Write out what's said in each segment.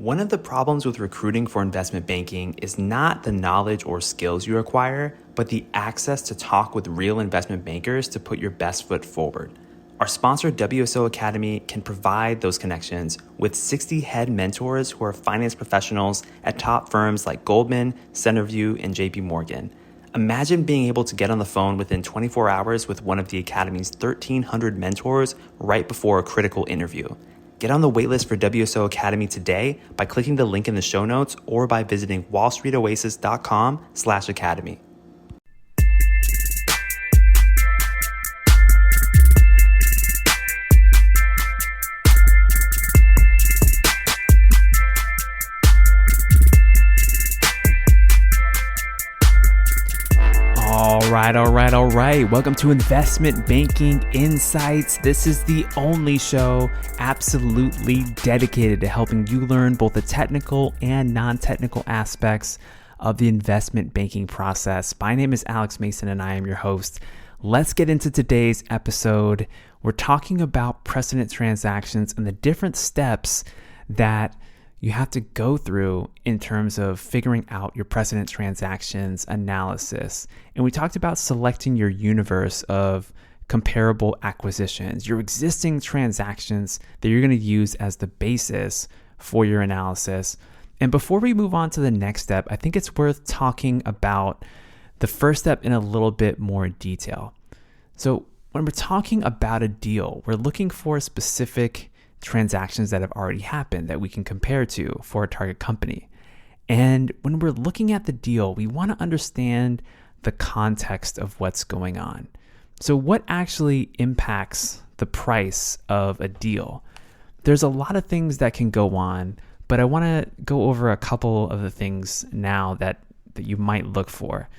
One of the problems with recruiting for investment banking is not the knowledge or skills you acquire, but the access to talk with real investment bankers to put your best foot forward. Our sponsor, WSO Academy, can provide those connections with 60 head mentors who are finance professionals at top firms like Goldman, Centerview, and JP Morgan. Imagine being able to get on the phone within 24 hours with one of the Academy's 1,300 mentors right before a critical interview. Get on the waitlist for WSO Academy today by clicking the link in the show notes or by visiting wallstreetoasis.com/academy. All right. Welcome to Investment Banking Insights. This is the only show absolutely dedicated to helping you learn both the technical and non-technical aspects of the investment banking process. My name is Alex Mason and I am your host. Let's get into today's episode. We're talking about precedent transactions and the different steps that you have to go through in terms of figuring out your precedent transactions analysis. And we talked about selecting your universe of comparable acquisitions, your existing transactions that you're going to use as the basis for your analysis. And before we move on to the next step, I think it's worth talking about the first step in a little bit more detail. So when we're talking about a deal, we're looking for specific transactions that have already happened that we can compare to for a target company. And when we're looking at the deal, we want to understand the context of what's going on. So what actually impacts the price of a deal? There's a lot of things that can go on, but I want to go over a couple of the things now that you might look for.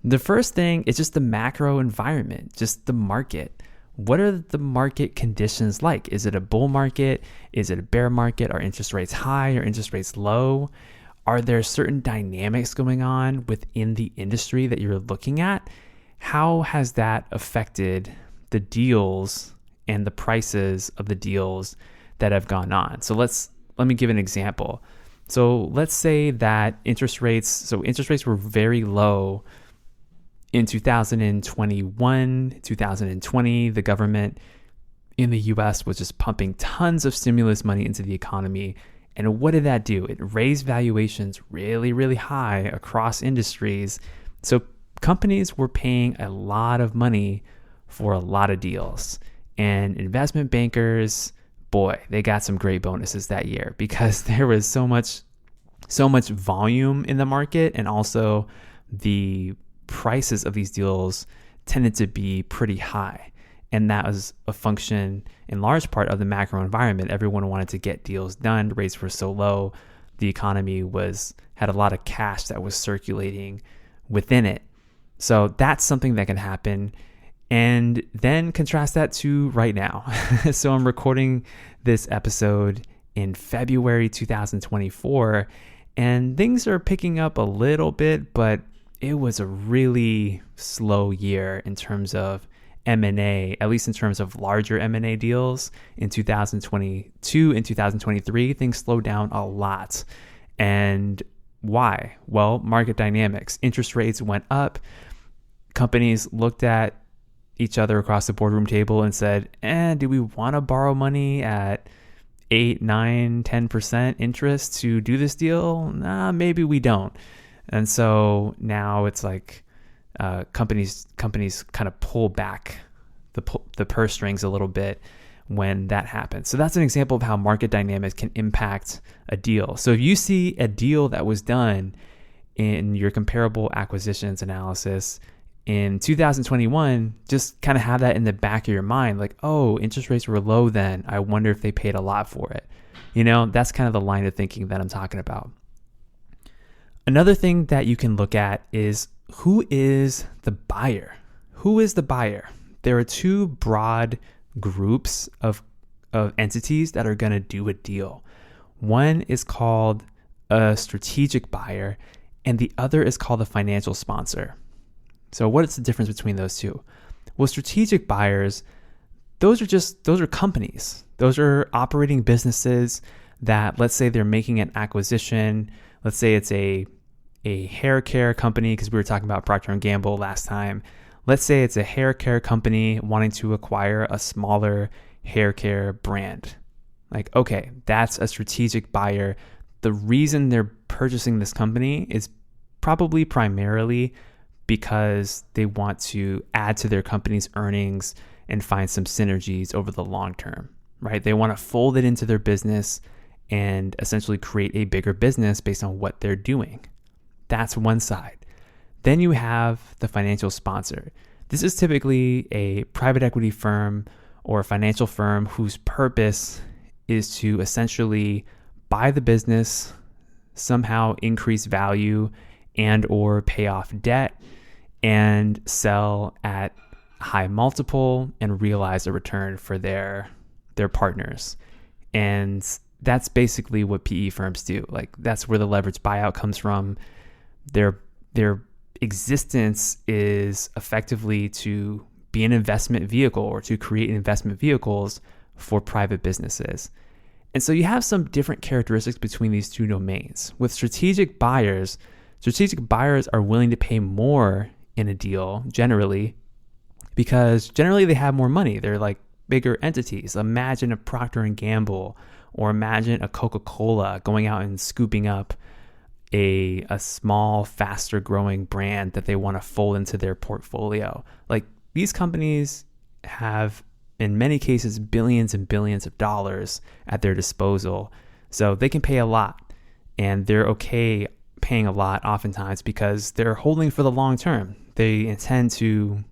The first thing is just the macro environment, just the market. What are the market conditions like? Is it a bull market? Is it a bear market? Are interest rates high or interest rates low? Are there certain dynamics going on within the industry that you're looking at? How has that affected the deals and the prices of the deals that have gone on? So let me give an example. So let's say that interest rates were very low in 2021, 2020, the government in the US was just pumping tons of stimulus money into the economy. And what did that do? It raised valuations really, really high across industries. So companies were paying a lot of money for a lot of deals. And investment bankers, boy, they got some great bonuses that year because there was so much volume in the market, and also the prices of these deals tended to be pretty high. And that was a function in large part of the macro environment. Everyone wanted to get deals done. Rates were so low. The economy had a lot of cash that was circulating within it. So that's something that can happen. And then contrast that to right now. So I'm recording this episode in February 2024, and things are picking up a little bit, but it was a really slow year in terms of M&A, at least in terms of larger M&A deals. In 2022 and 2023, things slowed down a lot. And why? Well, market dynamics. Interest rates went up. Companies looked at each other across the boardroom table and said, do we want to borrow money at 8, 9, 10% interest to do this deal? Nah, maybe we don't. And so now it's like companies kind of pull back the purse strings a little bit when that happens. So that's an example of how market dynamics can impact a deal. So if you see a deal that was done in your comparable acquisitions analysis in 2021, just kind of have that in the back of your mind, like, oh, interest rates were low then. I wonder if they paid a lot for it. That's kind of the line of thinking that I'm talking about. Another thing that you can look at is, who is the buyer? Who is the buyer? There are two broad groups of entities that are going to do a deal. One is called a strategic buyer, and the other is called a financial sponsor. So what is the difference between those two? Well, strategic buyers, those are companies. Those are operating businesses that, let's say they're making an acquisition. Let's say it's a hair care company, because we were talking about Procter & Gamble last time. Let's say it's a hair care company wanting to acquire a smaller hair care brand. Like, okay, that's a strategic buyer. The reason they're purchasing this company is probably primarily because they want to add to their company's earnings and find some synergies over the long term, right? They want to fold it into their business and essentially create a bigger business based on what they're doing. That's one side. Then you have the financial sponsor. This is typically a private equity firm or a financial firm whose purpose is to essentially buy the business, somehow increase value and or pay off debt, and sell at a high multiple and realize a return for their partners. And that's basically what PE firms do. Like, that's where the leveraged buyout comes from. Their existence is effectively to be an investment vehicle or to create investment vehicles for private businesses. And so you have some different characteristics between these two domains. With strategic buyers are willing to pay more in a deal generally, because generally they have more money. They're like bigger entities. Imagine a Procter & Gamble, or imagine a Coca-Cola going out and scooping up a small, faster growing brand that they want to fold into their portfolio. Like, these companies have, in many cases, billions and billions of dollars at their disposal. So they can pay a lot, and they're okay paying a lot oftentimes because they're holding for the long term. They intend to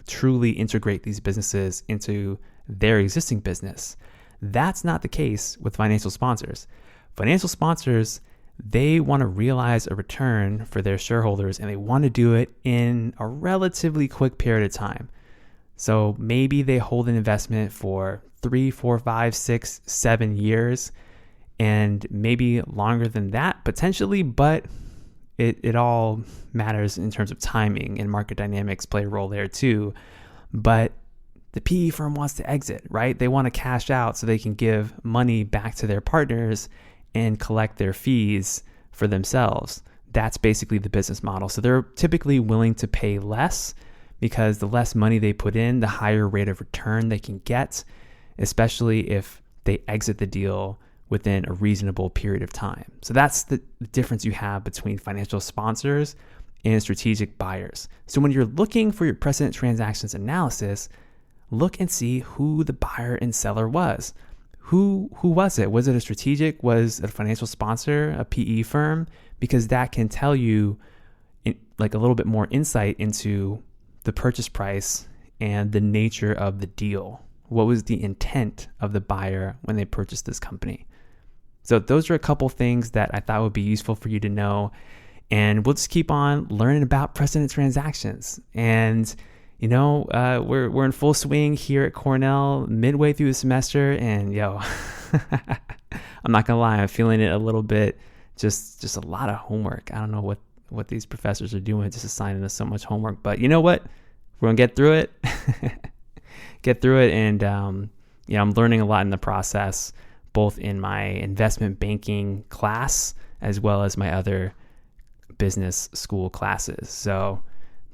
truly integrate these businesses into their existing business. That's not the case with financial sponsors. Financial sponsors, they want to realize a return for their shareholders, and they want to do it in a relatively quick period of time. So maybe they hold an investment for 3, 4, 5, 6, 7 years, and maybe longer than that potentially, but it all matters in terms of timing, and market dynamics play a role there too. But the PE firm wants to exit, right? They want to cash out so they can give money back to their partners and collect their fees for themselves. That's basically the business model. So they're typically willing to pay less, because the less money they put in, the higher rate of return they can get, especially if they exit the deal within a reasonable period of time. So that's the difference you have between financial sponsors and strategic buyers. So when you're looking for your precedent transactions analysis, look and see who the buyer and seller was. Who was it? Was it a strategic? Was it a financial sponsor, a PE firm? Because that can tell you like a little bit more insight into the purchase price and the nature of the deal. What was the intent of the buyer when they purchased this company? So those are a couple things that I thought would be useful for you to know. And we'll just keep on learning about precedent transactions. And we're in full swing here at Cornell, midway through the semester, and I'm not gonna lie, I'm feeling it a little bit. Just a lot of homework. I don't know what these professors are doing, just assigning us so much homework. But you know what? We're gonna get through it. And I'm learning a lot in the process, both in my investment banking class as well as my other business school classes. So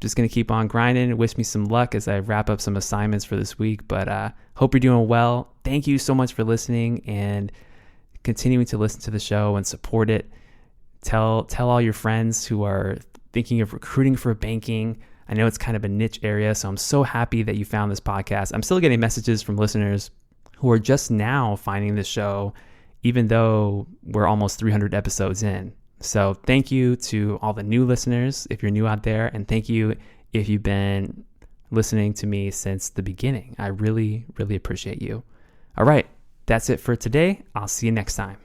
just going to keep on grinding. Wish me some luck as I wrap up some assignments for this week, but hope you're doing well. Thank you so much for listening and continuing to listen to the show and support it. Tell all your friends who are thinking of recruiting for banking. I know it's kind of a niche area, so I'm so happy that you found this podcast. I'm still getting messages from listeners who are just now finding this show, even though we're almost 300 episodes in. So thank you to all the new listeners, if you're new out there, and thank you if you've been listening to me since the beginning. I really, really appreciate you. All right, that's it for today. I'll see you next time.